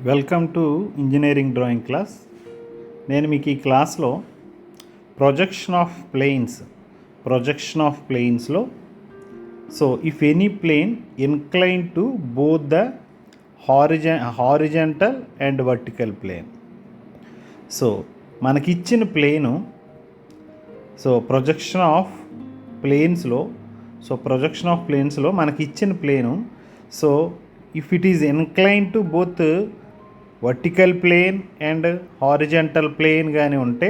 Welcome to engineering drawing class. నేను మీకు ఈ క్లాస్లో ప్రొజెక్షన్ ఆఫ్ ప్లేన్స్లో so if any plane incline to both the horizontal and vertical plane. So మనకిచ్చిన plane projection of ప్లేన్స్లో మనకిచ్చిన plane so if it is incline to both vertical plane and horizontal plane కానీ ఉంటే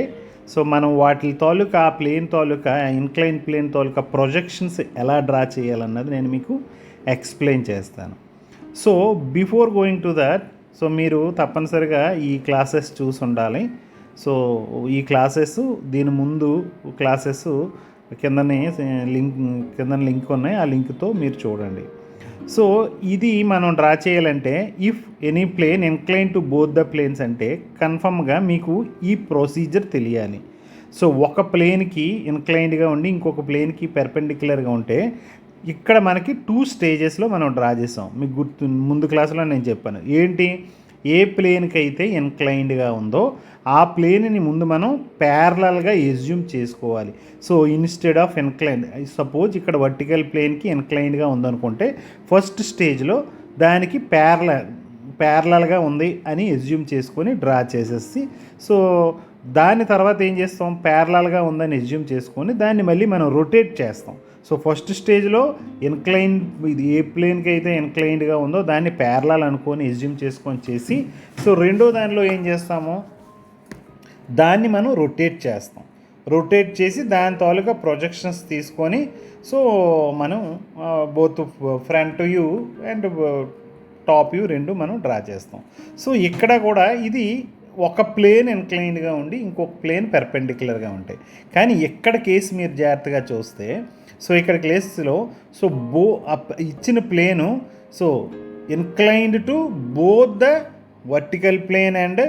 so మనం వాటి తాలూకా ఆ ప్లేన్ తాలూకా ఇన్క్లైన్ ప్లేన్ తాలూకా ప్రొజెక్షన్స్ ఎలా డ్రా చేయాలన్నది నేను మీకు ఎక్స్ప్లెయిన్ చేస్తాను. So before going to that so మీరు తప్పనిసరిగా ఈ క్లాసెస్ చూసి ఉండాలి. సో ఈ క్లాసెస్ దీని ముందు క్లాసెస్ కింద లింక్ ఉన్నాయి, ఆ లింక్తో మీరు చూడండి. సో ఇది మనం డ్రా చేయాలంటే if any plane incline to both the planes అంటే కన్ఫర్మ్గా మీకు ఈ ప్రొసీజర్ తెలియాలి. సో ఒక ప్లేన్కి ఇన్క్లైన్డ్గా ఉండి ఇంకొక ప్లేన్కి పెర్పెండిక్యులర్గా ఉంటే ఇక్కడ మనకి 2 స్టేజెస్లో మనం డ్రా చేసాం. మీకు ముందు క్లాసులో నేను చెప్పాను ఏంటి, ఏ ప్లేన్కి అయితే ఇన్క్లైన్డ్గా ఉందో ఆ ప్లేన్ని ముందు మనం ప్యారలల్గా ఎజ్యూమ్ చేసుకోవాలి. So instead of inclined, suppose ఇక్కడ వర్టికల్ ప్లేన్కి ఇన్క్లైన్డ్గా ఉందనుకుంటే ఫస్ట్ స్టేజ్లో దానికి ప్యారలల్గా ఉంది అని ఎజ్యూమ్ చేసుకొని డ్రా చేసేసి సో దాని తర్వాత ఏం చేస్తాం, ప్యారలల్గా ఉందని ఎజ్యూమ్ చేసుకొని దాన్ని మళ్ళీ మనం రొటేట్ చేస్తాం. సో ఫస్ట్ స్టేజ్లో ఇన్క్లైన్, ఇది ఏ ప్లేన్కి అయితే ఇన్క్లైన్డ్గా ఉందో దాన్ని ప్యారలల్ అనుకొని ఎజ్యూమ్ చేసుకొని చేసి సో రెండో దానిలో ఏం చేస్తాము, దాన్ని మనం రొటేట్ చేస్తాం. రొటేట్ చేసి దాని తాలూకా ప్రొజెక్షన్స్ తీసుకొని సో మనం both front view and top view రెండు మనం డ్రా చేస్తాం. సో ఇక్కడ కూడా ఇది ఒక ప్లేన్ ఇన్క్లైన్డ్గా ఉండి ఇంకొక ప్లేన్ పెర్పెండిక్యులర్గా ఉంటాయి. కానీ ఎక్కడ కేసు మీరు జాగ్రత్తగా చూస్తే సో ఇక్కడ కేసులో సో ఇచ్చిన plane so inclined to both the vertical plane and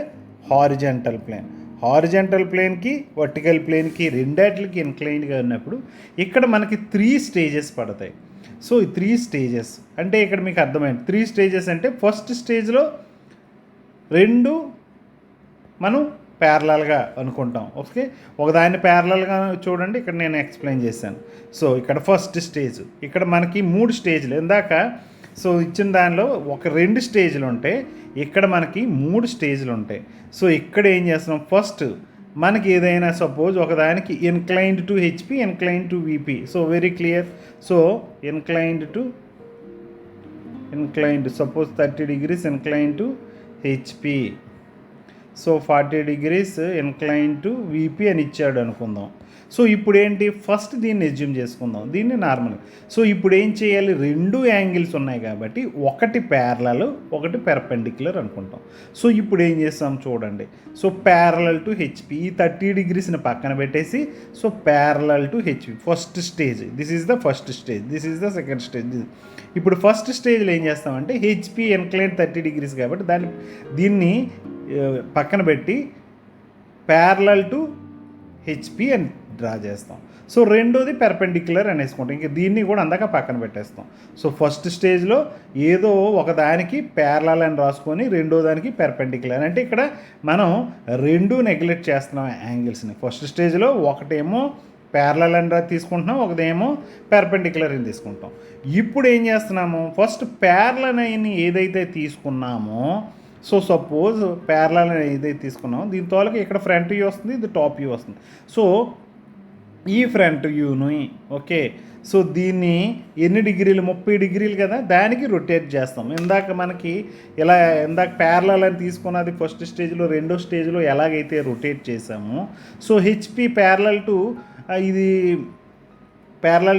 horizontal plane. Horizontal ప్లేన్కి వర్టికల్ ప్లేన్కి రెండాటికి ఇన్క్లైన్డ్గా ఉన్నప్పుడు ఇక్కడ మనకి 3 స్టేజెస్ పడతాయి. సో ఈ 3 స్టేజెస్ అంటే ఇక్కడ మీకు అర్థమైంది. 3 స్టేజెస్ అంటే ఫస్ట్ స్టేజ్లో రెండు మనం ప్యారలల్గా అనుకుంటాం. ఓకే, ఒకదాన్ని ప్యారలల్గా చూడండి, ఇక్కడ నేను ఎక్స్ప్లెయిన్ చేశాను. సో ఇక్కడ ఫస్ట్ స్టేజ్, ఇక్కడ మనకి 3 స్టేజ్లు ఇందాక సో ఇచ్చిన దానిలో ఒక 2 స్టేజ్లు ఉంటాయి, ఇక్కడ మనకి 3 స్టేజ్లు ఉంటాయి. సో ఇక్కడ ఏం చేస్తున్నాం, ఫస్ట్ మనకి ఏదైనా సపోజ్ ఒకదానికి inclined to HP, inclined to VP. So very clear. So inclined suppose 30 degrees incline to HP, so 40 degrees incline to VP అని ఇచ్చాడు అనుకుందాం. సో ఇప్పుడు ఏంటి, ఫస్ట్ దీన్ని ఎజ్యూమ్ చేసుకుందాం, దీన్ని నార్మల్. సో ఇప్పుడు ఏం చేయాలి, 2 యాంగిల్స్ ఉన్నాయి కాబట్టి ఒకటి ప్యారలల్ ఒకటి పెర్పెండిక్యులర్ అనుకుంటాం. సో ఇప్పుడు ఏం చేస్తాం చూడండి, సో ప్యారలల్ టు హెచ్పి, ఈ 30 degreesని పక్కన పెట్టేసి so parallel to HP first stage. This is the first stage, this is the second stage. ఇప్పుడు ఫస్ట్ స్టేజ్లో ఏం చేస్తామంటే హెచ్పి ఇన్క్లైన్ 30 degrees కాబట్టి దీన్ని పక్కన పెట్టి ప్యారలల్ టు హెచ్పి అని డ్రా చేస్తాం. సో రెండోది పెర్పెండిక్యులర్ అనేసుకుంటాం, ఇంక దీన్ని కూడా అందాక పక్కన పెట్టేస్తాం. సో ఫస్ట్ స్టేజ్లో ఏదో ఒకదానికి ప్యారలల్ అని రాసుకొని రెండో దానికి పెర్పెండిక్యులర్ అంటే ఇక్కడ మనం 2 నెగ్లెక్ట్ చేస్తున్నాం యాంగిల్స్ని. ఫస్ట్ స్టేజ్లో ఒకటేమో ప్యారలల్ అని తీసుకుంటున్నాం, ఒకదేమో పెర్పెండిక్యులర్ అని తీసుకుంటాం. ఇప్పుడు ఏం చేస్తున్నాము, ఫస్ట్ ప్యారలల్ అని ఏదైతే తీసుకున్నామో సో సపోజ్ ప్యారలల్ ఏదైతే తీసుకున్నామో దీని తోలకి ఇక్కడ ఫ్రంట్ వ్యూ వస్తుంది, ఇది టాప్ వ్యూ వస్తుంది. సో ఈ ఫ్రంట్ వ్యూని ఓకే, సో దీన్ని ఎన్ని డిగ్రీలు, 30 degrees కదా, దానికి రొటేట్ చేస్తాం. ఇందాక ప్యారలల్ అని తీసుకున్నది ఫస్ట్ స్టేజ్లో, రెండో స్టేజ్లో ఎలాగైతే రొటేట్ చేసామో so HP parallel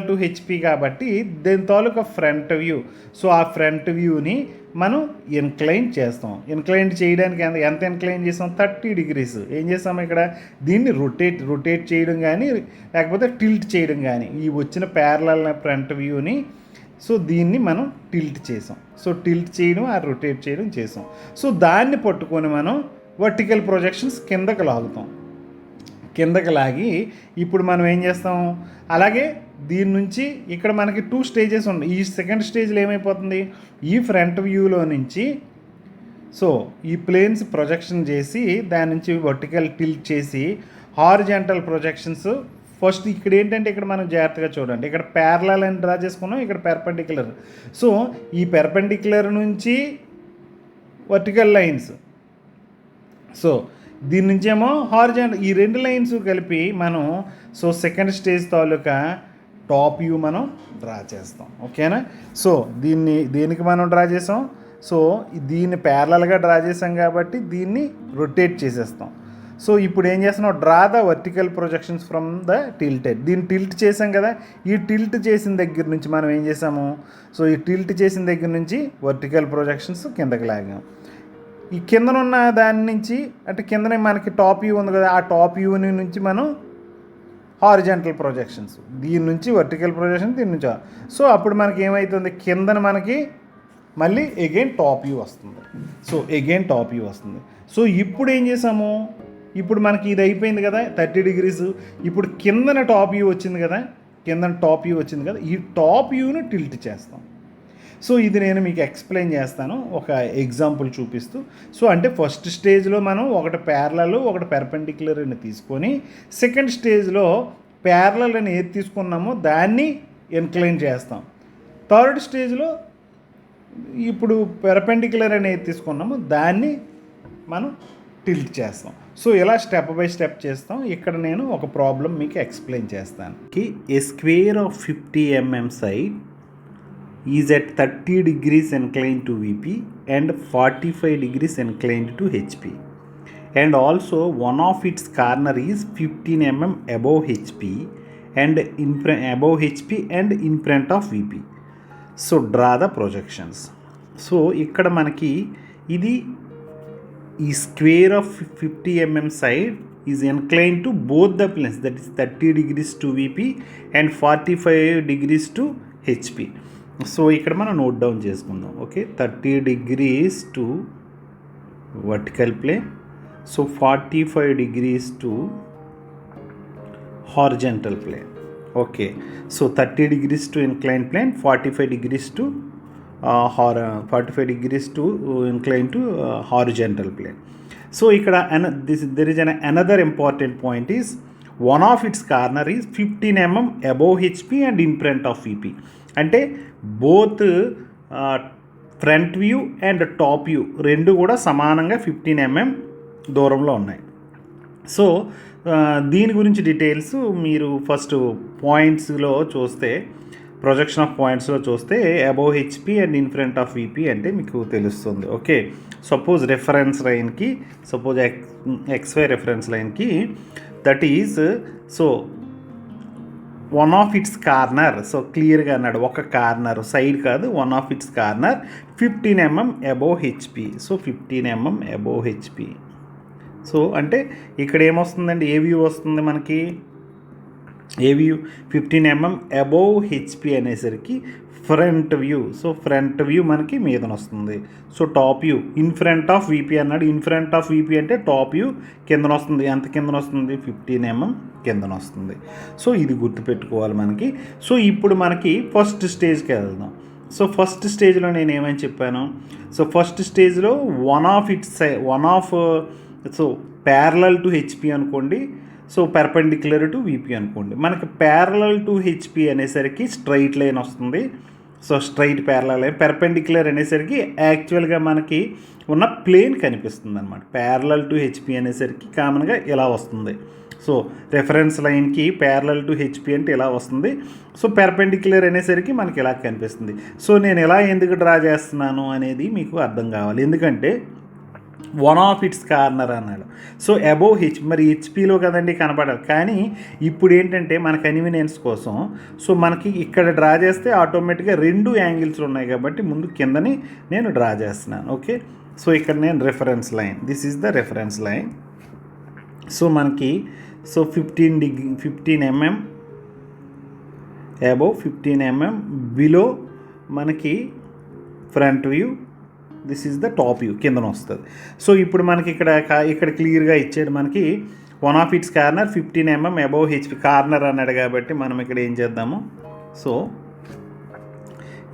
to HP కాబట్టి దీని తాలూకా ఫ్రంట్ వ్యూ. సో ఆ ఫ్రంట్ వ్యూని మనం ఇన్క్లైన్ చేస్తాం. ఇన్క్లైన్ చేయడానికి ఎంత ఇన్క్లైన్ చేస్తాం, 30 degrees. ఏం చేస్తాం ఇక్కడ, దీన్ని రొటేట్ చేయడం కానీ లేకపోతే టిల్ట్ చేయడం కానీ, ఈ వచ్చిన ప్యారలల్ ఫ్రంట్ వ్యూని సో దీన్ని మనం టిల్ట్ చేసాం. సో టిల్ట్ చేయడం ఆ రొటేట్ చేయడం చేసాం. సో దాన్ని పట్టుకొని మనం వర్టికల్ ప్రొజెక్షన్స్ కిందకి లాగి ఇప్పుడు మనం ఏం చేస్తాం, అలాగే దీని నుంచి ఇక్కడ మనకి 2 స్టేజెస్ ఉన్నాయి. ఈ సెకండ్ స్టేజ్లో ఏమైపోతుంది, ఈ ఫ్రంట్ వ్యూలో నుంచి సో ఈ ప్లేన్స్ ప్రొజెక్షన్ చేసి దాని నుంచి వర్టికల్ టిల్ట్ చేసి హారిజాంటల్ ప్రొజెక్షన్స్ ఫస్ట్ ఇక్కడ ఏంటంటే ఇక్కడ మనం జాగ్రత్తగా చూడండి, ఇక్కడ ప్యారలల్ అని డ్రా చేసుకున్నాం, ఇక్కడ పెర్పెండిక్యులర్. సో ఈ పెర్పెండిక్యులర్ నుంచి వర్టికల్ లైన్స్, సో దీని నుంచేమో హారిజాంటల్, ఈ రెండు లైన్స్ కలిపి మనం సో సెకండ్ స్టేజ్ తాలూకా టాప్ వ్యూ మనం డ్రా చేస్తాం. ఓకేనా? సో దేనికి మనం డ్రా చేసాం, సో దీన్ని ప్యారలల్గా డ్రా చేసాం కాబట్టి దీన్ని రొటేట్ చేసేస్తాం. సో ఇప్పుడు ఏం చేస్తున్నాం, draw the vertical projections from the tilted. దీన్ని టిల్ట్ చేసాం కదా, ఈ టిల్ట్ చేసిన దగ్గర నుంచి మనం ఏం చేసాము, సో ఈ టిల్ట్ చేసిన దగ్గర నుంచి వర్టికల్ ప్రొజెక్షన్స్ కిందకి లాగాం. ఈ కిందనున్న దాని నుంచి అంటే కిందనే మనకి టాప్ వ్యూ ఉంది కదా, ఆ టాప్ వ్యూని నుంచి మనం హారిజాంటల్ ప్రొజెక్షన్స్, దీని నుంచి వర్టికల్ ప్రొజెక్షన్, దీని నుంచి. సో అప్పుడు మనకి ఏమవుతుంది, కిందన మనకి మళ్ళీ ఎగైన్ టాప్ వ్యూ వస్తుంది. సో ఎగైన్ టాప్ వ్యూ వస్తుంది. సో ఇప్పుడు ఏం చేసాము, ఇప్పుడు మనకి ఇది అయిపోయింది కదా 30 degrees. ఇప్పుడు కిందన టాప్ వ్యూ వచ్చింది కదా, కిందన టాప్ వ్యూ వచ్చింది కదా, ఈ టాప్ వ్యూని టిల్ట్ చేస్తాం. సో ఇది నేను మీకు ఎక్స్ప్లెయిన్ చేస్తాను ఒక ఎగ్జాంపుల్ చూపిస్తూ. సో అంటే ఫస్ట్ స్టేజ్లో మనం ఒకటి ప్యారలల్ ఒకటి పెర్పెండిక్యులర్ అని తీసుకొని, సెకండ్ స్టేజ్లో ప్యారలల్ అని ఏది తీసుకున్నామో దాన్ని ఇన్క్లైన్ చేస్తాం. థర్డ్ స్టేజ్లో ఇప్పుడు పెర్పెండిక్యులర్ అని ఏది తీసుకున్నామో దాన్ని మనం టిల్ట్ చేస్తాం. సో ఇలా స్టెప్ బై స్టెప్ చేస్తాం. ఇక్కడ నేను ఒక ప్రాబ్లం మీకు ఎక్స్ప్లెయిన్ చేస్తాను. A square of 50 mm side is at 30 degrees inclined to VP and 45 degrees inclined to HP, and also one of its corner is 15 mm above HP and above HP and in front of VP. So draw the projections. So ఇక్కడ మనకి ఇది ఈ square of 50 mm side is inclined to both the planes, that is 30 degrees to VP and 45 degrees to HP. So ఇక్కడ మనం note down చేసుకుందాం. Okay, 30 degrees to vertical plane, so 45 degrees to horizontal plane. Okay, so 30 degrees to incline plane, 45 degrees to 45 degrees to incline to horizontal plane. So ఇక్కడ there is another important point is one of its corner is 15 mm above HP and in front of VP. అంటే both front view and top view రెండు కూడా సమానంగా 15 mm దూరంలో ఉన్నాయి. So దీని గురించి details మీరు ఫస్ట్ పాయింట్స్లో చూస్తే, ప్రొజెక్షన్ ఆఫ్ పాయింట్స్లో చూస్తే above HP and in front of VP అంటే మీకు తెలుస్తుంది. ఓకే, సపోజ్ రెఫరెన్స్ లైన్కి, సపోజ్ XY రెఫరెన్స్ లైన్కి that is so one of its corner, so క్లియర్గా అన్నాడు ఒక కార్నర్, సైడ్ కాదు, one of its corner 15 mm above HP. So 15 mm above HP. So అంటే ఇక్కడ ఏమొస్తుందండి, ఏ వ్యూ వస్తుంది మనకి, ఏ వ్యూ 15 mm అబోవ్ హెచ్పి అనేసరికి front view. So front view మనకి మీదన వస్తుంది. So top view in front of VP అన్నాడు, ఇన్ ఫ్రంట్ ఆఫ్ విపి అంటే టాప్ వ్యూ కిందన వస్తుంది. ఎంత కిందన వస్తుంది, 15 mm కిందన వస్తుంది. సో ఇది గుర్తుపెట్టుకోవాలి మనకి. సో ఇప్పుడు మనకి ఫస్ట్ స్టేజ్కి వెళ్దాం. సో ఫస్ట్ స్టేజ్లో నేను ఏమని చెప్పాను, సో ఫస్ట్ స్టేజ్లో one of so parallel to HP అనుకోండి, సో పెర్పెండిక్యులర్ టు విపి అనుకోండి. మనకి ప్యారలల్ టు హెచ్పి అనేసరికి స్ట్రైట్ లైన్ వస్తుంది. So straight parallel line, perpendicular అనేసరికి యాక్చువల్గా మనకి ఉన్న ప్లేన్ కనిపిస్తుంది అనమాట. ప్యారలల్ టు హెచ్పి అనేసరికి కామన్గా ఇలా వస్తుంది. సో రెఫరెన్స్ లైన్కి ప్యారలల్ టు హెచ్పి అంటే ఇలా వస్తుంది. సో పెర్పెండిక్యులర్ అనేసరికి మనకి ఇలా కనిపిస్తుంది. సో నేను ఎలా ఎందుకు డ్రా చేస్తున్నాను అనేది మీకు అర్థం కావాలి. ఎందుకంటే వన్ ఆఫ్ ఇట్స్ కార్నర్ అన్నాడు. సో అబోవ్ మరి హెచ్పిలో కదండి కనపడాలి. కానీ ఇప్పుడు ఏంటంటే మన కన్వీనియన్స్ కోసం సో మనకి ఇక్కడ డ్రా చేస్తే ఆటోమేటిక్గా రెండు యాంగిల్స్ ఉన్నాయి కాబట్టి ముందు కిందని నేను డ్రా చేస్తున్నాను. ఓకే, సో ఇక్కడ నేను reference line, this is the reference line. So మనకి so 15 mm above 15 mm below మనకి front view, this is the top view కిందన వస్తుంది. సో ఇప్పుడు మనకి ఇక్కడ క్లియర్గా ఇచ్చాడు మనకి one of its corner 15 mm above HP corner అన్నాడు కాబట్టి మనం ఇక్కడ ఏం చేద్దాము, సో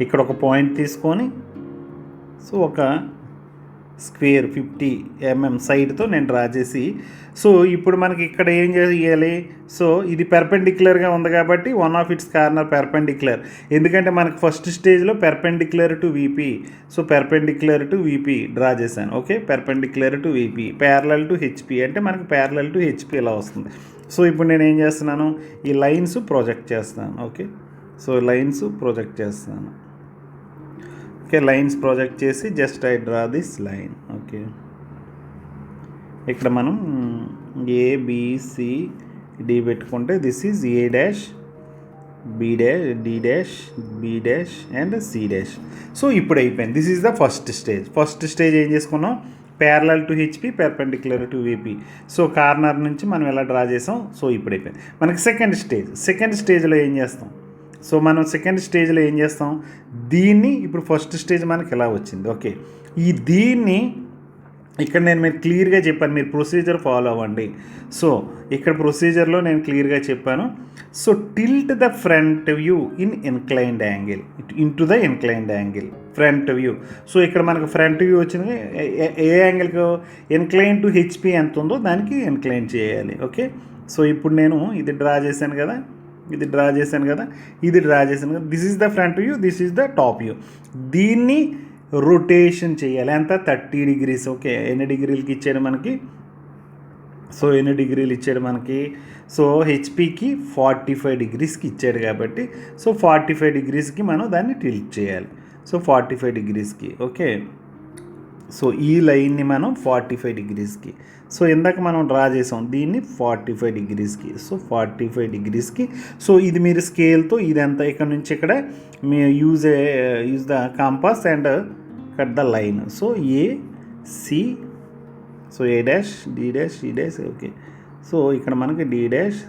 ఇక్కడ ఒక పాయింట్ తీసుకొని సో ఒక స్క్వేర్ 50 mm సైడ్తో నేను డ్రా చేసి, సో ఇప్పుడు మనకి ఇక్కడ ఏం చేయాలి, సో ఇది పెర్పెండిక్యులర్గా ఉంది కాబట్టి one of its corner perpendicular, ఎందుకంటే మనకి ఫస్ట్ స్టేజ్లో perpendicular to VP, so perpendicular to VP draw చేశాను. Okay, perpendicular to VP, parallel to HP అంటే మనకి ప్యారలల్ టు హెచ్పి ఇలా వస్తుంది. సో ఇప్పుడు నేను ఏం చేస్తున్నాను, ఈ లైన్స్ ప్రొజెక్ట్ చేస్తాను. ఓకే, సో లైన్స్ ప్రొజెక్ట్ చేస్తాను. ఓకే, లైన్స్ ప్రొజెక్ట్ చేసి just I draw this line. Okay, ఇక్కడ మనం ABCD పెట్టుకుంటే this is A dash B dash D dash B dash and C dash. So ఇప్పుడు అయిపోయింది. This is the first stage. First stage ఏం చేసుకున్నాం, parallel to HP, perpendicular to VP. So corner నుంచి మనం ఎలా డ్రా చేసాం. So ఇప్పుడు అయిపోయింది. మనకి సెకండ్ స్టేజ్లో ఏం చేస్తాం, సో మనం సెకండ్ స్టేజ్లో ఏం చేస్తాం, దీన్ని ఇప్పుడు ఫస్ట్ స్టేజ్ మనకి ఎలా వచ్చింది. ఓకే, దీన్ని ఇక్కడ నేను మీరు క్లియర్గా చెప్పాను, మీరు ప్రొసీజర్ ఫాలో అవ్వండి. సో ఇక్కడ ప్రొసీజర్లో నేను క్లియర్గా చెప్పాను. So tilt the front view in inclined angle into the inclined angle front view. So ఇక్కడ మనకు ఫ్రంట్ వ్యూ వచ్చింది, ఏ యాంగిల్కి ఇన్క్లైన్ టు హెచ్పి ఎంత ఉందో దానికి ఇన్క్లైన్ చేయాలి. ఓకే, సో ఇప్పుడు నేను ఇది డ్రా చేశాను కదా, this is the front view, this is the top view. దీన్ని రొటేషన్ చేయాలి ఎంత, 30 degrees. ఓకే, ఎన్ని డిగ్రీలకి ఇచ్చాడు మనకి, సో ఎన్ని డిగ్రీలు ఇచ్చాడు మనకి, సో హెచ్పికి 45 degreesకి ఇచ్చాడు కాబట్టి, సో 45 degreesకి మనం దాన్ని టిల్ట్ చేయాలి. సో 45 degreesకి. ఓకే, సో ఈ లైన్ని మనం 45 degreesకి, సో ఇందాక మనం డ్రా చేసాం దీన్ని 45 degreesకి. సో 45 degreesకి. సో ఇది మీరు స్కేల్తో ఇదంతా ఇక్కడ నుంచి ఇక్కడ మీ use the compass and cut the line. So AC, so A dash D dash E dash. Okay, so ఇక్కడ మనకి D dash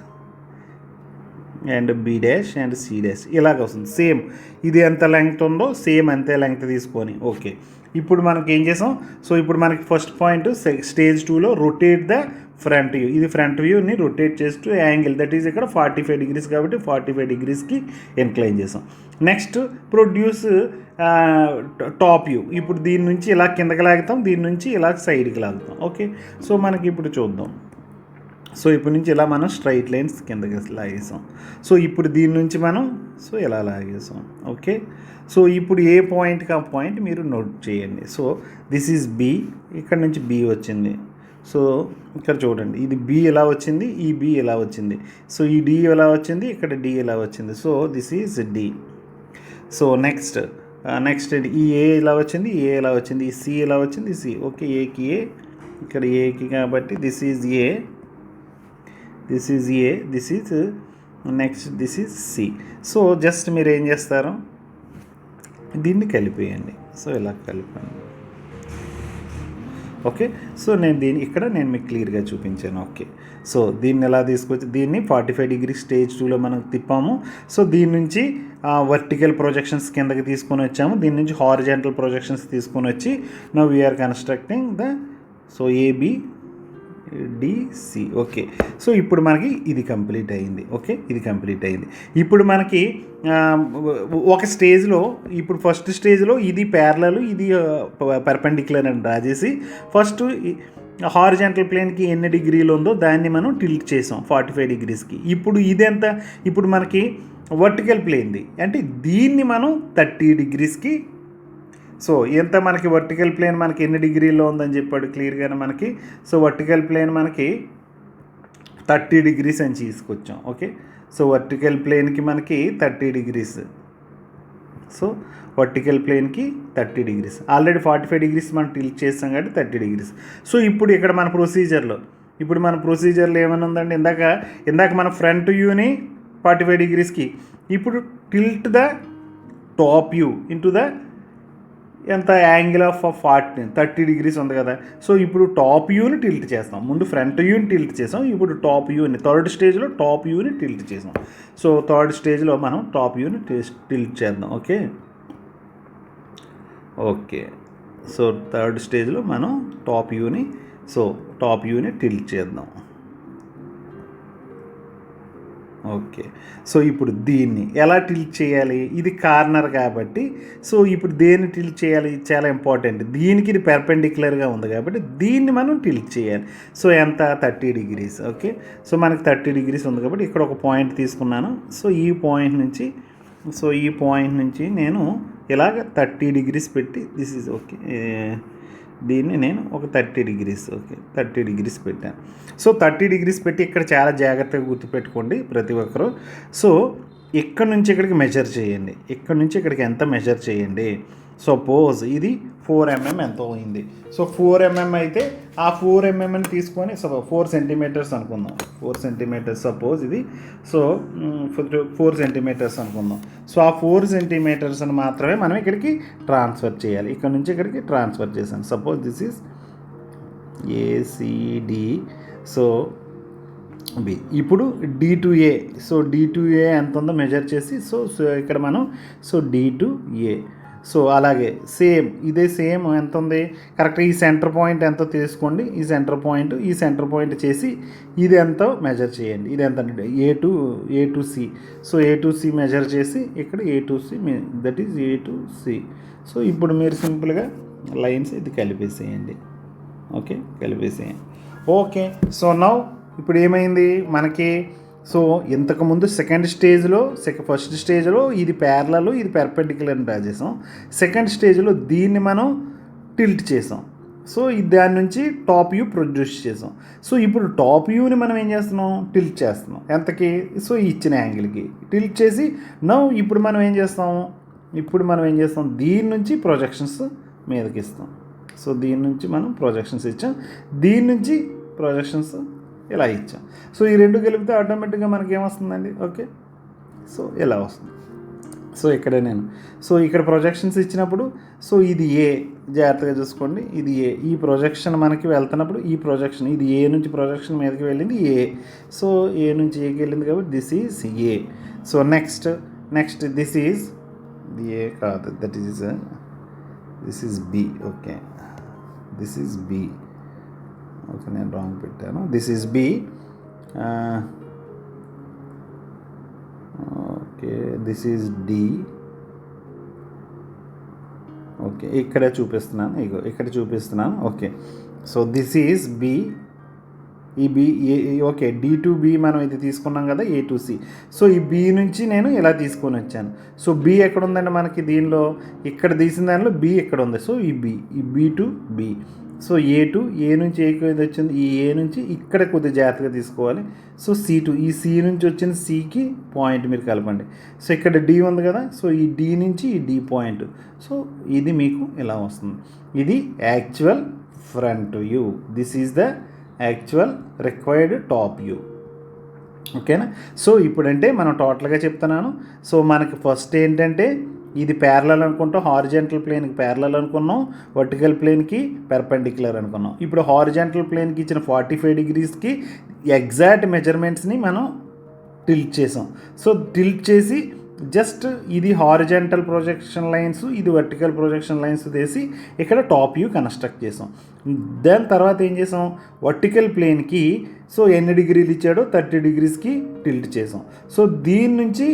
and B dash and C dash ఇలాగ వస్తుంది. సేమ్ ఇది ఎంత లెంగ్త్ ఉందో సేమ్ అంతే లెంగ్త్ తీసుకొని. ఓకే, ఇప్పుడు మనకి ఏం చేసాం, సో ఇప్పుడు మనకి ఫస్ట్ పాయింట్ స్టేజ్ 2లో రొటేట్ ద ఫ్రంట్ వ్యూ, ఇది ఫ్రంట్ వ్యూని రొటేట్ చేస్తూ యాంగిల్ దట్ ఈజ్ ఇక్కడ 45 degrees కాబట్టి 45 degreesకి ఇన్క్లైన్ చేసాం. నెక్స్ట్ ప్రొడ్యూస్ టాప్ వ్యూ, ఇప్పుడు దీని నుంచి ఇలా కిందకి లాగుతాం, దీని నుంచి ఇలా సైడ్కి లాగుతాం. ఓకే, సో మనకి ఇప్పుడు చూద్దాం. సో ఇప్పుడు నుంచి ఇలా మనం స్ట్రైట్ లైన్స్ కిందకి లాగేసాం. సో ఇప్పుడు దీని నుంచి మనం సో ఇలా లాగేసాం. ఓకే, సో ఇప్పుడు ఏ పాయింట్కి ఆ పాయింట్ మీరు నోట్ చేయండి. సో దిస్ ఈజ్ B, ఇక్కడ నుంచి B వచ్చింది. సో ఇక్కడ చూడండి, ఇది B ఎలా వచ్చింది, ఈ B ఎలా వచ్చింది, సో ఈ D ఎలా వచ్చింది, ఇక్కడ D ఎలా వచ్చింది. So this is D. So next ఈ A ఎలా వచ్చింది, A ఎలా వచ్చింది, ఈ C ఎలా వచ్చింది, C. ఓకే, Aకి A, ఇక్కడ Aకి కాబట్టి this is A, this is next this is C. So just మీరు ఏం చేస్తారు, దీన్ని కలిపేయండి. సో ఇలా కలిపండి. ఓకే, సో నేను మీకు క్లియర్గా చూపించాను. ఓకే, సో దీన్ని ఎలా తీసుకొచ్చి దీన్ని 45 degrees స్టేజ్ 2లో మనం తిప్పాము. సో దీని నుంచి వర్టికల్ ప్రొజెక్షన్స్ కిందకి తీసుకొని వచ్చాము, దీని నుంచి హారిజాంటల్ ప్రొజెక్షన్స్ తీసుకొని వచ్చి now we're constructing the so ABDC. Okay, so ఇప్పుడు మనకి ఇది కంప్లీట్ అయింది. ఓకే, ఇది కంప్లీట్ అయింది. ఇప్పుడు మనకి ఒక స్టేజ్లో, ఇప్పుడు ఫస్ట్ స్టేజ్లో ఇది ప్యారలల్, ఇది పర్పెండిక్యులర్ అని డ్రా చేసి ఫస్ట్ హారిజాంటల్ ప్లేన్కి ఎన్ని డిగ్రీలు ఉందో దాన్ని మనం టిల్ట్ చేసాం 45 degreesకి. ఇప్పుడు ఇదెంత, ఇప్పుడు మనకి వర్టికల్ ప్లేన్ది అంటే దీన్ని మనం 30 degreesకి. సో ఎంత మనకి వర్టికల్ ప్లేన్ మనకి ఎన్ని డిగ్రీలో ఉందని చెప్పాడు క్లియర్గానే మనకి. సో వర్టికల్ ప్లేన్ మనకి 30 degrees అని తీసుకొచ్చాం. ఓకే, సో వర్టికల్ ప్లేన్కి మనకి 30 degrees. సో వర్టికల్ ప్లేన్కి 30 degrees, ఆల్రెడీ 45 degrees మనం టిల్ట్ చేస్తాం కాబట్టి 30 degrees. సో ఇప్పుడు ఇక్కడ మన ప్రొసీజర్లో ఏమైనా ఉందండి, ఇందాక మన ఫ్రంట్ వ్యూని 45 degreesకి, ఇప్పుడు tilt the top view into the ఎంత యాంగిల్ ఆఫ్ 30 degrees ఉంది కదా. సో ఇప్పుడు టాప్ వ్యూని టిల్ట్ చేస్తాం, ముందు ఫ్రంట్ వ్యూని టిల్ట్ చేసాం, ఇప్పుడు టాప్ వ్యూని థర్డ్ స్టేజ్లో టాప్ వ్యూని టిల్ట్ చేసాం. సో థర్డ్ స్టేజ్లో మనం టాప్ వ్యూని టిల్ట్ చేద్దాం. ఓకే, సో థర్డ్ స్టేజ్లో మనం టాప్ వ్యూని టిల్ట్ చేద్దాం. ఓకే. సో ఇప్పుడు దీన్ని ఎలా టిల్ట్ చేయాలి? ఇది కార్నర్ కాబట్టి సో ఇప్పుడు దేన్ని టిల్ట్ చేయాలి? చాలా ఇంపార్టెంట్. దీనికి ఇది పెర్పెండిక్యులర్గా ఉంది కాబట్టి దీన్ని మనం టిల్ట్ చేయాలి. సో ఎంత? 30 డిగ్రీస్. ఓకే. సో మనకి 30 డిగ్రీస్ ఉంది కాబట్టి ఇక్కడ ఒక పాయింట్ తీసుకున్నాను. సో ఈ పాయింట్ నుంచి నేను ఇలాగ 30 డిగ్రీస్ పెట్టి దిస్ ఈజ్ ఓకే. దీన్ని నేను ఒక 30 డిగ్రీస్ 30 డిగ్రీస్ పెట్టాను. సో 30 డిగ్రీస్ పెట్టి ఇక్కడ చాలా జాగ్రత్తగా గుర్తుపెట్టుకోండి ప్రతి ఒక్కరు. సో ఇక్కడ నుంచి ఇక్కడికి మెజర్ చేయండి. ఇక్కడ నుంచి ఇక్కడికి ఎంత మెజర్ చేయండి. సపోజ్ ఇది 4 mm ఎంతో అయింది. సో 4 mm అయితే ఆ 4 mmని తీసుకొని 4 సెంటీమీటర్స్ అనుకుందాం. 4 సెంటీమీటర్స్ సపోజ్ ఇది. సో 4 సెంటీమీటర్స్ అనుకుందాం. సో ఆ 4 సెంటీమీటర్స్ని మాత్రమే మనం ఇక్కడికి ట్రాన్స్ఫర్ చేయాలి. ఇక్కడ నుంచి ఇక్కడికి ట్రాన్స్ఫర్ చేశాను. Suppose this is ACD. So B. ఇప్పుడు D2A. సో D2A ఎంత ఉందో మెజర్ చేసి సో ఇక్కడ మనం సో D2A. సో అలాగే ఇదే సేమ్ ఎంత ఉంది కరెక్ట్గా ఈ సెంటర్ పాయింట్ ఎంతో తీసుకోండి. ఈ సెంటర్ పాయింట్ చేసి ఇది ఎంతో మెజర్ చేయండి. ఇది ఎంత అంటే A2C. సో A2C మెజర్ చేసి ఇక్కడ A2C that is A2C. So ఇప్పుడు మీరు సింపుల్గా లైన్స్ ఇది కలిపేసేయండి. ఓకే, కలిపేసేయండి. ఓకే. సో నౌ ఇప్పుడు ఏమైంది మనకి? సో ఇంతకుముందు ఫస్ట్ స్టేజ్లో ఇది ప్యారలల్, ఇది పెర్పెండిక్యులర్ అని డ్రా చేసాం. సెకండ్ స్టేజ్లో దీన్ని మనం టిల్ట్ చేసాం. సో దాని నుంచి టాప్ వ్యూ ప్రొడ్యూస్ చేసాం. సో ఇప్పుడు టాప్ వ్యూని మనం ఏం చేస్తున్నాం? టిల్ట్ చేస్తున్నాం. ఎంతకి? సో ఇచ్చిన యాంగిల్కి టిల్ట్ చేసి ఇప్పుడు మనం ఏం చేస్తాం? దీని నుంచి ప్రొజెక్షన్స్ మీదకి ఇస్తాం. సో దీని నుంచి మనం ప్రొజెక్షన్స్ ఇచ్చాం. దీని నుంచి ప్రొజెక్షన్స్ ఇలా ఇచ్చాం. సో ఈ రెండు కలిపితే ఆటోమేటిక్గా మనకి ఏమొస్తుందండి? ఓకే. సో ఇలా వస్తుంది. సో ఇక్కడ ప్రొజెక్షన్స్ ఇచ్చినప్పుడు సో ఇది ఏ, జాగ్రత్తగా చూసుకోండి, ఇది ఏ. ఈ ప్రొజెక్షన్ మనకి వెళ్తున్నప్పుడు ఈ ప్రొజెక్షన్ ఇది ఏ నుంచి ప్రొజెక్షన్ మీదకి వెళ్ళింది ఏ. సో ఏ నుంచి ఏకి వెళ్ళింది కాబట్టి this is A. So next this is A కాదు, this is B. Okay, this is B. Okay, నేను రాంగ్ పెట్టాను. This is B. Okay, this is D. Okay, ఇక్కడ చూపిస్తున్నాను. Okay, so this is B. ఈ బి ఓకే, D2B మనం ఇది తీసుకున్నాం కదా, A2C. సో ఈ బి నుంచి నేను ఇలా తీసుకొని వచ్చాను. సో బి ఎక్కడ ఉందండి మనకి? దీనిలో ఇక్కడ తీసిన దానిలో బి ఎక్కడ ఉంది? సో ఈ B2B. సో ఏ నుంచి ఏకి వచ్చింది? ఈ ఏ నుంచి ఇక్కడ కొద్దిగా జాగ్రత్తగా తీసుకోవాలి. సో C2, ఈ C నుంచి వచ్చిన Cకి పాయింట్ మీరు కలపండి. సో ఇక్కడ D ఉంది కదా, సో ఈ D నుంచి ఈ D పాయింట్. సో ఇది మీకు ఇలా వస్తుంది. ఇది actual front view. This is the actual required top view. ఓకేనా? సో ఇప్పుడంటే మనం టోటల్గా చెప్తున్నాను. సో మనకి ఫస్ట్ ఏంటంటే ఇది ప్యారలల్ అనుకుంటాం, హారిజెంటల్ ప్లేన్కి ప్యారలల్ అనుకున్నాం, వర్టికల్ ప్లేన్కి పెర్పెండిక్యులర్ అనుకున్నాం. ఇప్పుడు హారిజెంటల్ ప్లేన్కి ఇచ్చిన 45 డిగ్రీస్కి ఎగ్జాక్ట్ మెజర్మెంట్స్ని మనం టిల్ట్ చేసాం. సో టిల్ట్ చేసి జస్ట్ ఇది హారిజెంటల్ ప్రొజెక్షన్ లైన్స్, ఇది వర్టికల్ ప్రొజెక్షన్ లైన్స్ తీసి ఇక్కడ టాప్ వ్యూ కన్స్ట్రక్ట్ చేసాం. దాని తర్వాత ఏం చేసాం? వర్టికల్ ప్లేన్కి సో ఎన్ని డిగ్రీలు ఇచ్చాడో 30 డిగ్రీస్కి టిల్ట్ చేసాం. సో దీని నుంచి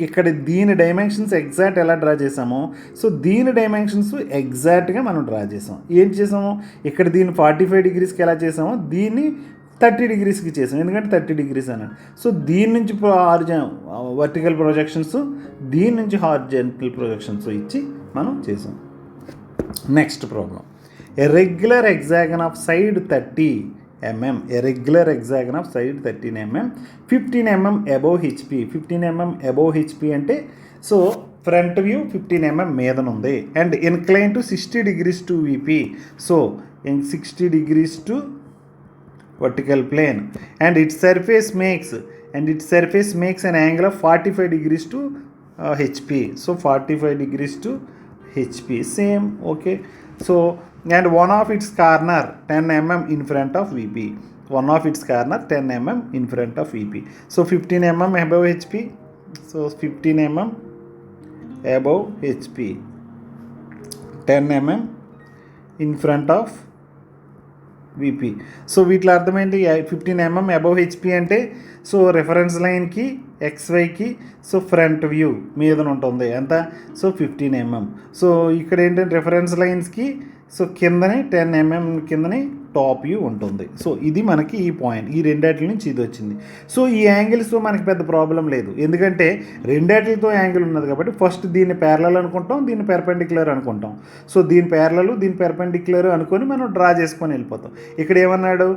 ఇక్కడ దీని డైమెన్షన్స్ ఎగ్జాక్ట్ ఎలా డ్రా చేసామో సో దీని డైమెన్షన్స్ ఎగ్జాక్ట్గా మనం డ్రా చేసాం. ఏంటి చేసాము? ఇక్కడ దీన్ని 45 డిగ్రీస్కి ఎలా చేసామో దీన్ని 30 డిగ్రీస్కి చేసాం, ఎందుకంటే 30 డిగ్రీస్ అన్నాడు. సో దీని నుంచి వర్టికల్ ప్రొజెక్షన్స్, దీని నుంచి హారిజెంటల్ ప్రొజెక్షన్స్ ఇచ్చి మనం చేసాం. Next problem. A regular hexagon of side 30 mm, a regular hexagon of side 13 mm, 15 mm above HP. 15 mm above HP అంటే సో ఫ్రంట్ వ్యూ 15 mm మీదన ఉంది and incline to 60 degrees to VP. So in 60 degrees to vertical plane and its surface makes an angle of 45 degrees to HP. So 45 degrees to HP, same. Okay, so and one of its corner 10 mm in front of VP. One of its corner 10 mm in front of VP. So 15 mm above HP. So 15 mm above HP. 10 mm in front of VP. So వీటిలో అర్థమేంటి, 15 mm above HP అంటే so reference లైన్కి ఎక్స్వైకి so front view మీదన ఉంటుంది ఎంత, so 15 mm. సో ఇక్కడ ఏంటంటే reference లైన్స్కి సో కిందని 10 mm కిందని టాప్ వ్యూ ఉంటుంది. సో ఇది మనకి ఈ పాయింట్, ఈ రెండాటిల నుంచి ఇది వచ్చింది. సో ఈ యాంగిల్స్తో మనకి పెద్ద ప్రాబ్లం లేదు, ఎందుకంటే రెండాటిలతో యాంగిల్ ఉన్నది కాబట్టి ఫస్ట్ దీన్ని ప్యారలల్ అనుకుంటాం, దీన్ని పెర్పెండిక్యులర్ అనుకుంటాం. సో దీని ప్యారలల్ దీని పెర్పెండిక్యులర్ అనుకొని మనం డ్రా చేసుకొని వెళ్ళిపోతాం. ఇక్కడ ఏమన్నాడు,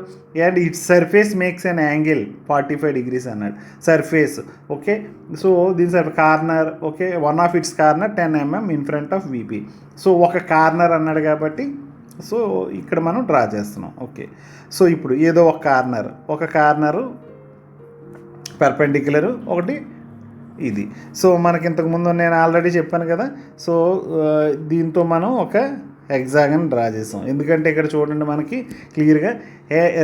and it's surface makes an angle 45 degrees అన్నాడు. సర్ఫేస్ ఓకే, సో దీని corner okay, one of its corner 10 mm in front of VP. So ఒక కార్నర్ అన్నాడు కాబట్టి సో ఇక్కడ మనం డ్రా చేస్తున్నాం. ఓకే, సో ఇప్పుడు ఏదో ఒక కార్నరు పెర్పెండిక్యులర్ ఒకటి ఇది. సో మనకి ఇంతకుముందు నేను ఆల్రెడీ చెప్పాను కదా, సో దీంతో మనం ఒక హెగ్జాగన్ డ్రా చేసాం. ఎందుకంటే ఇక్కడ చూడండి మనకి క్లియర్గా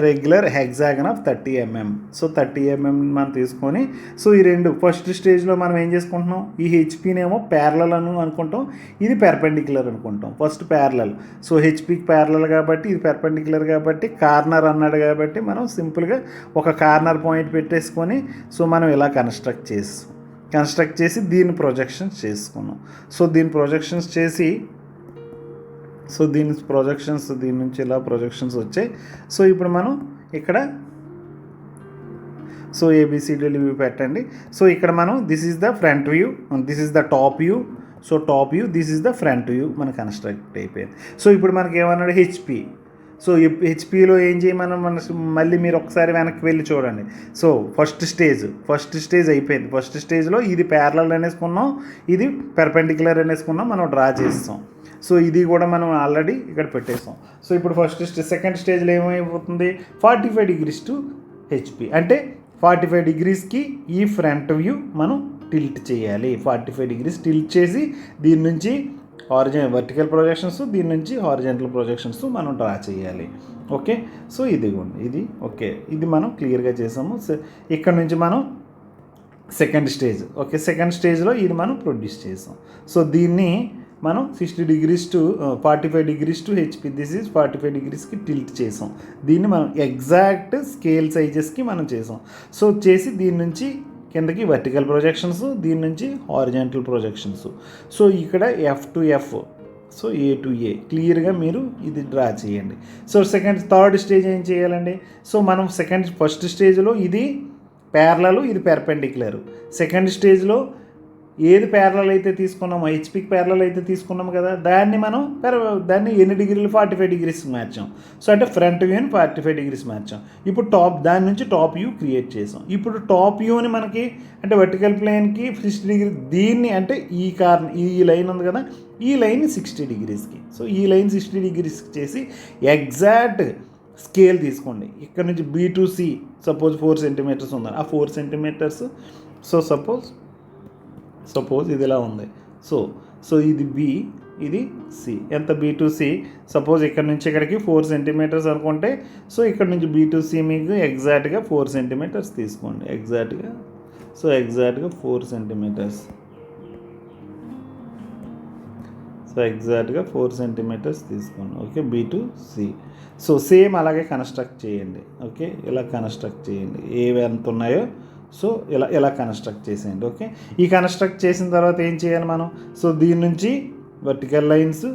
regular hexagon of 30 mm. So 30 mm మనం తీసుకొని సో ఈ రెండు ఫస్ట్ స్టేజ్లో మనం ఏం చేసుకుంటున్నాం, ఈ హెచ్పినేమో ప్యారలల్ అనుకుంటాం, ఇది పెర్పెండిక్యులర్ అనుకుంటాం. ఫస్ట్ ప్యారలల్, సో హెచ్పికి ప్యారలల్ కాబట్టి ఇది పెర్పెండిక్యులర్ కాబట్టి కార్నర్ అన్నాడు కాబట్టి మనం సింపుల్గా ఒక కార్నర్ పాయింట్ పెట్టేసుకొని సో మనం ఇలా కన్స్ట్రక్ట్ చేసి దీన్ని ప్రొజెక్షన్స్ చేసుకున్నాం. సో దీని ప్రొజెక్షన్స్ చేసి సో దీని ప్రొజెక్షన్స్ దీని నుంచి ఇలా ప్రొజెక్షన్స్ వచ్చాయి. సో ఇప్పుడు మనం ఇక్కడ సో ఏబిసిడీలు ఇవి పెట్టండి. సో ఇక్కడ మనం this is the front view, this is the top view. So top view, this is the front view మనకు కన్స్ట్రక్ట్ అయిపోయింది. సో ఇప్పుడు మనకి ఏమన్నాడు హెచ్పి. సో హెచ్పిలో ఏం చేయమని మళ్ళీ మీరు ఒకసారి వెనక్కి వెళ్ళి చూడండి. సో ఫస్ట్ స్టేజ్ అయిపోయింది. ఫస్ట్ స్టేజ్లో ఇది ప్యారలల్ అనేసుకున్నాం, ఇది పెర్పెండిక్యులర్ అనేసుకున్నాం, మనం డ్రా చేస్తాం. సో ఇది కూడా మనం ఆల్రెడీ ఇక్కడ పెట్టేస్తాం. సో ఇప్పుడు సెకండ్ స్టేజ్లో ఏమైపోతుంది, 45 degrees టు హెచ్పి అంటే 45 degreesకి ఈ ఫ్రంట్ వ్యూ మనం టిల్ట్ చేయాలి. 45 degrees టిల్ట్ చేసి దీని నుంచి వర్టికల్ ప్రొజెక్షన్స్, దీని నుంచి హారిజాంటల్ ప్రొజెక్షన్స్ మనం డ్రా చేయాలి. ఓకే, సో ఇది ఓకే, ఇది మనం క్లియర్గా చేసాము. ఇక్కడ నుంచి మనం సెకండ్ స్టేజ్లో ఇది మనం ప్రొడ్యూస్ చేసాం. సో దీన్ని మనం 60 degrees to 45 degrees to HP, this is 45 degreesకి టిల్ట్ చేసాం. దీన్ని మనం ఎగ్జాక్ట్ స్కేల్ సైజెస్కి మనం చేసాం. సో చేసి దీని నుంచి కిందకి వర్టికల్ ప్రొజెక్షన్స్, దీని నుంచి హారిజాంటల్ ప్రొజెక్షన్స్. సో ఇక్కడ F to F, so A to A క్లియర్గా మీరు ఇది డ్రా చేయండి. సో థర్డ్ స్టేజ్ ఏం చేయాలండి, సో మనం ఫస్ట్ స్టేజ్లో ఇది ప్యారలల్, ఇది పెర్పెండిక్యులర్. సెకండ్ స్టేజ్లో ఏది ప్యారలల్ అయితే తీసుకున్నామో, హెచ్పికి ప్యారలల్ అయితే తీసుకున్నాము కదా, దాన్ని ఎన్ని డిగ్రీలు 45 degrees మార్చాం. సో అంటే ఫ్రంట్ వ్యూని 45 degrees మార్చాం. ఇప్పుడు దాని నుంచి టాప్ వ్యూ క్రియేట్ చేసాం. ఇప్పుడు టాప్ వ్యూని మనకి అంటే వర్టికల్ ప్లేన్కి 60 degrees, దీన్ని అంటే ఈ లైన్ ఉంది కదా, ఈ లైన్ 60 degreesకి. సో ఈ లైన్ 60 degreesకి చేసి ఎగ్జాక్ట్ స్కేల్ తీసుకోండి. ఇక్కడ నుంచి B to C suppose 4 centimeters ఉందని, ఆ 4 centimeters. సో సపోజ్ ఇది ఇలా ఉంది. సో ఇది B, ఇది C. ఎంత B to C, సపోజ్ ఇక్కడ నుంచి ఇక్కడికి 4 centimeters అనుకుంటే సో ఇక్కడ నుంచి B to C మీకు ఎగ్జాక్ట్గా 4 centimeters తీసుకోండి. ఎగ్జాక్ట్గా 4 centimeters. సో ఎగ్జాక్ట్గా 4 centimeters తీసుకోండి. Okay, B to C. So same అలాగే కన్స్ట్రక్ట్ చేయండి. ఓకే, ఇలా కన్స్ట్రక్ట్ చేయండి, ఏవి ఎంత ఉన్నాయో సో ఇలా కన్స్ట్రక్ట్ చేసేయండి. ఓకే, ఈ కన్స్ట్రక్ట్ చేసిన తర్వాత ఏం చేయాలి మనం, సో దీని నుంచి వర్టికల్ లైన్స్,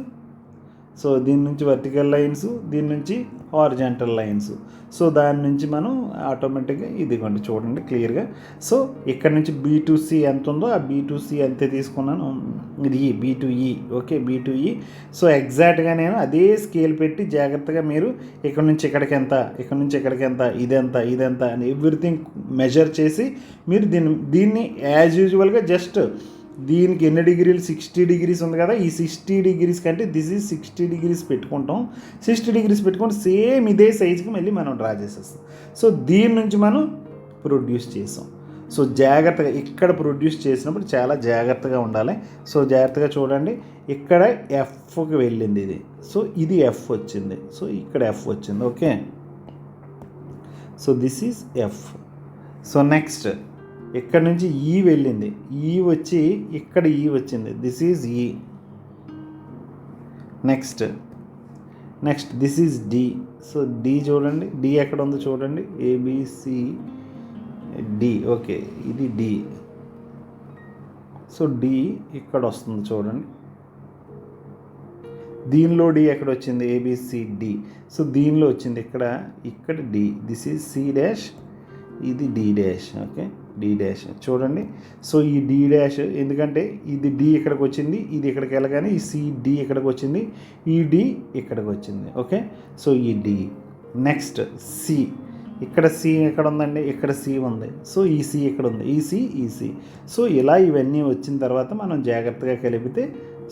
దీని నుంచి హారిజాంటల్ లైన్స్. సో దాని నుంచి మనం ఆటోమేటిక్గా ఇదిగోండి చూడండి క్లియర్గా. సో ఇక్కడ నుంచి B to C ఎంత ఉందో ఆ B to C అంతే తీసుకున్నాను. ఇది B to E. Okay, B to E. So ఎగ్జాక్ట్గా నేను అదే స్కేల్ పెట్టి జాగ్రత్తగా మీరు ఇక్కడ నుంచి ఇక్కడికి ఎంత, ఇదెంత అని ఎవ్రీథింగ్ మెజర్ చేసి మీరు దీన్ని యాజ్ యూజువల్గా జస్ట్ దీనికి ఎన్ని డిగ్రీలు 60 degrees ఉంది కదా, ఈ 60 degrees కంటే దిస్ ఈజ్ 60 degrees పెట్టుకుంటాం. 60 degrees పెట్టుకుంటే సేమ్ ఇదే సైజుకి మళ్ళీ మనం డ్రా చేసేస్తాం. సో దీని నుంచి మనం ప్రొడ్యూస్ చేసాం. సో జాగ్రత్తగా ఇక్కడ ప్రొడ్యూస్ చేసినప్పుడు చాలా జాగ్రత్తగా ఉండాలి. సో జాగ్రత్తగా చూడండి, ఇక్కడ ఎఫ్కి వెళ్ళింది ఇది. సో ఇది ఎఫ్ వచ్చింది, సో ఇక్కడ ఎఫ్ వచ్చింది. Okay, so this is F. So next ఇక్కడ నుంచి ఈ వెళ్ళింది, ఈ వచ్చి ఇక్కడ ఈ వచ్చింది, this is E. Next this is D. So D చూడండి, డి ఎక్కడ ఉందో చూడండి, ఏబిసి డి. ఓకే, ఇది డి. సో డి ఇక్కడ వస్తుంది చూడండి, దీనిలో డి ఎక్కడ వచ్చింది, ఏబిసిడి. సో దీనిలో వచ్చింది ఇక్కడ D. This is C dash, ఇది D dash. Okay, D dash చూడండి. సో ఈ డి డాష్ ఎందుకంటే ఇది డి ఇక్కడికి వచ్చింది, ఇది ఇక్కడికి వెళ్ళగానే ఈ సి డి ఇక్కడికి వచ్చింది, ఈ డి ఇక్కడికి వచ్చింది. ఓకే, సో ఈ డి. నెక్స్ట్ సి, ఇక్కడ సి ఎక్కడ ఉందండి, ఇక్కడ సి ఉంది. సో ఈ సి ఇక్కడ ఉంది, ఈ సి. సో ఇలా ఇవన్నీ వచ్చిన తర్వాత మనం జాగ్రత్తగా కలిపితే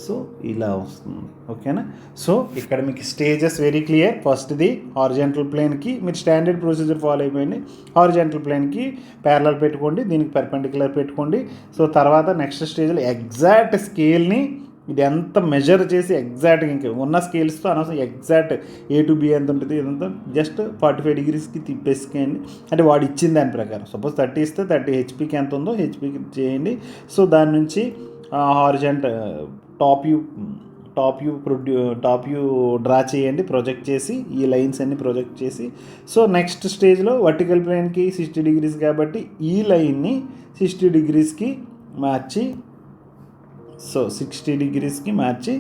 సో ఇలా వస్తుంది. ఓకేనా. సో ఇక్కడ మీకు స్టేజెస్ వెరీ క్లియర్. ఫస్ట్ది హారిజాంటల్ ప్లేన్కి మీరు స్టాండర్డ్ ప్రొసీజర్ ఫాలో అయిపోయింది. హారిజాంటల్ ప్లేన్కి ప్యారలల్ పెట్టుకోండి, దీనికి పర్పెండిక్యులర్ పెట్టుకోండి. సో తర్వాత నెక్స్ట్ స్టేజ్లో ఎగ్జాక్ట్ స్కేల్ని ఇది ఎంత మెజర్ చేసి ఎగ్జాక్ట్గా ఇంకా ఉన్న స్కేల్స్తో అనవసరం ఎగ్జాక్ట్ ఏ టు బి ఎంత ఉంటుంది ఇదంతా జస్ట్ 45 డిగ్రీస్కి తిప్పేసుకోండి. అంటే వాడు ఇచ్చిన దాని ప్రకారం సపోజ్ 30 ఇస్తే 30 హెచ్పికి ఎంత ఉందో హెచ్పికి చేయండి. సో దాని నుంచి టాప్ వ్యూ డ్రా చేయండి, ప్రొజెక్ట్ చేసి ఈ లైన్స్ అన్ని ప్రొజెక్ట్ చేసి. సో నెక్స్ట్ స్టేజ్లో వర్టికల్ ప్లేన్కి 60 డిగ్రీస్ కాబట్టి ఈ లైన్ని 60 డిగ్రీస్కి మార్చి, సో 60 డిగ్రీస్కి మార్చి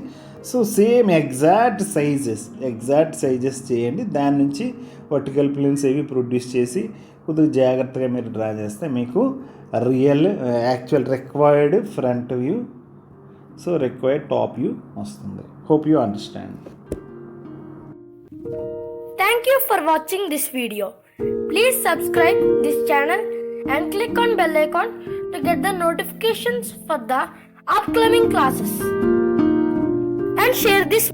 సో సేమ్ ఎగ్జాక్ట్ సైజెస్ చేయండి. దాని నుంచి వర్టికల్ ప్లేన్స్ ఏవి ప్రొడ్యూస్ చేసి కొద్దిగా జాగ్రత్తగా మీరు డ్రా చేస్తే మీకు actual required front view, so required top view వస్తుంది. Hope you understand. Thank you for watching this video. Please subscribe this channel and click on bell icon to get the notifications for the upcoming classes. And share this